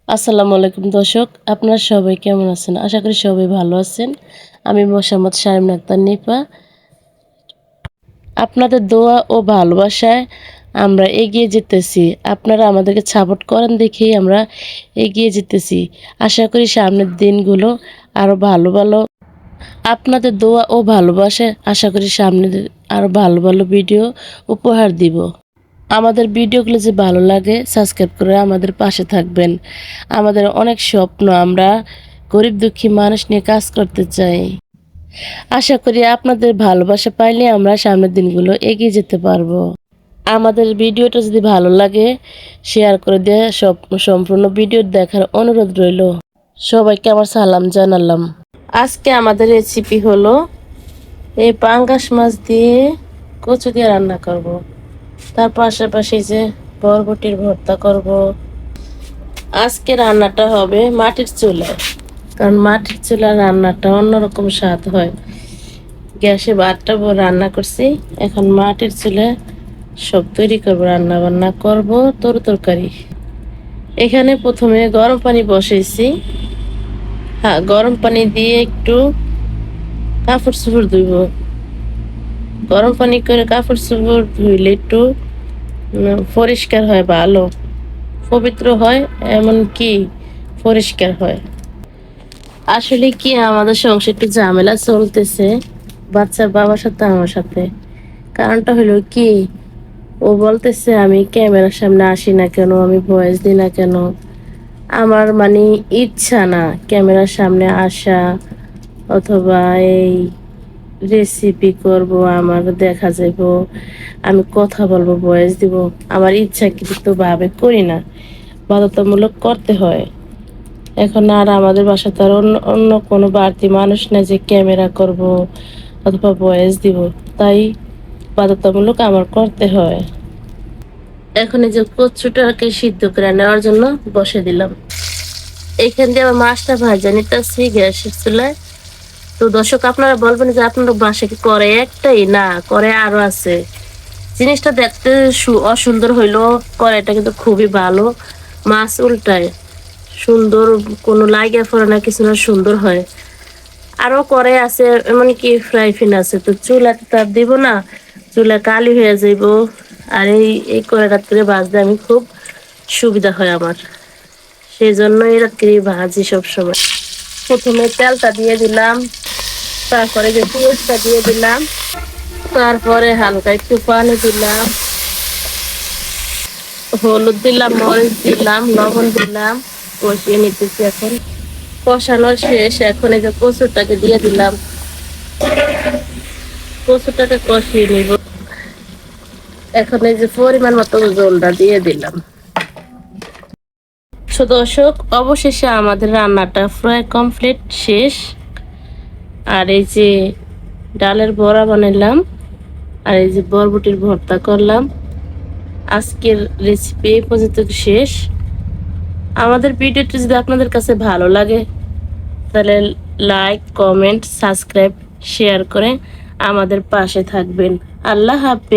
আসসালামু আলাইকুম দর্শক, আপনারা সবাই কেমন আছেন? আশা করি সবাই ভালো আছেন। আমি মোসাম্মদ শারমিন আক্তার নিপা। আপনাদের দোয়া ও ভালোবাসায় আমরা এগিয়ে যেতেছি। আপনারা আমাদেরকে সাপোর্ট করেন দেখেই আমরা এগিয়ে যেতেছি। আশা করি সামনের দিনগুলো আরও ভালো ভালো, আপনাদের দোয়া ও ভালোবাসায় আশা করি সামনে আরও ভালো ভালো ভিডিও উপহার দিব। আমাদের ভিডিওগুলো যে ভালো লাগে সাবস্ক্রাইব করে আমাদের পাশে থাকবেন। আমাদের অনেক স্বপ্ন, আমরা গরিব দুঃখী মানুষ নিয়ে কাজ করতে চাই। আশা করি আপনাদের ভালোবাসা পাইলে আমরা সামনের দিনগুলো এগিয়ে যেতে পারবো। আমাদের ভিডিওটা যদি ভালো লাগে শেয়ার করে দিয়ে সম্পূর্ণ ভিডিও দেখার অনুরোধ রইল। সবাইকে আমার সালাম জানালাম। আজকে আমাদের রেসিপি হলো এই পাঙ্গাস মাছ দিয়ে কচু দিয়ে রান্না করব। তার পাশাপাশি যে বরবটির ভর্তা করব। আজকে রান্নাটা হবে মাটির চুলায়, কারণ মাটির চুলার রান্নাটা অন্যরকম স্বাদ হয়। গ্যাসে ভাতটা রান্না করছি, এখন মাটির চুলায় সব তৈরি করবো, রান্না বান্না করব, তরকারি। এখানে প্রথমে গরম পানি বসাইছি। হ্যাঁ, গরম পানি দিয়ে একটু কাপড় চোপড় ধুইব। গরম পানি করে কাপড় চোপড় ধুইলে একটু পরিষ্কার হয়, ভালো পবিত্র হয়, এমন কি পরিষ্কার হয়। আসলে কি আমাদের সংসারে একটু ঝামেলা চলতেছে বাচ্চার বাবার সাথে আমার সাথে। কারণটা হলো কি, ও বলতেছে আমি ক্যামেরার সামনে আসি না কেন, আমি ভয়েস দিই না কেন। আমার মানে ইচ্ছা না ক্যামেরার সামনে আসা, অথবা এই রেসিপি করব, আমার দেখা যাব, আমি কথা বলবো, ভয়েস দিব। আমার ইচ্ছা কিন্তু ভাবে করি না, বাধ্যতামূলক করতে হয়। এখন আর আমাদের বাসাতে আর অন্য অন্য কোনো বাড়তি মানুষ নেই যে ক্যামেরা করব অথবা ভয়েস দিব, তাই বাধ্যতামূলক আমার করতে হয়। এখন এই যে কচুটাকে সিদ্ধ করে নেওয়ার জন্য বসে দিলাম। এইখান দিয়ে আমার মাছটা ভাজা নিতেছি গ্যাসের চুলায়। তো দর্শক, আপনারা বলবেন যে আপনার বাসা কি করে একটাই? না, করে আরো আছে। জিনিসটা দেখতে অসুন্দর হইলো, কড়াইটা কিন্তু খুবই ভালো। মাছ উল্টায় সুন্দর, কোনো লাগিয়া পড়ে না, কিছু না, সুন্দর হয়। আরো করে আছে, এমনকি ফ্রাই প্যান আছে। তো চুলাতে তার দিব না, চুলা কালি হয়ে যাইব। আর এই কড়াইটা করে ভাজতে আমি খুব সুবিধা হয় আমার, সেই জন্য এই রাত্রি ভাজি সবসময়। প্রথমে তেলটা দিয়ে দিলাম, তারপরে যে পেঁয়াজটা দিয়ে দিলাম, তারপরে হালকা একটু পানি দিলাম, হলুদ দিলাম, মরিচ দিলাম, লবণ দিলাম, কষিয়ে নিতেছি। এখন কষানো শেষ, এখন এই যে কচুটাকে দিয়ে দিলাম, কচুটাকে কষিয়ে নিব। এখন এই যে পরিমাণ মতো জলটা দিয়ে দিলাম। তো দর্শক, অবশেষে আমাদের রান্নাটা প্রায় কমপ্লিট শেষ। আর এই যে ডালের বড়া বানাইলাম, আর এই যে বরবটির ভর্তা করলাম। আজকের রেসিপি এই পর্যন্ত শেষ। আমাদের ভিডিওটি যদি আপনাদের কাছে ভালো লাগে তাহলে লাইক, কমেন্ট, সাবস্ক্রাইব, শেয়ার করে আমাদের পাশে থাকবেন। আল্লাহ হাফেজ।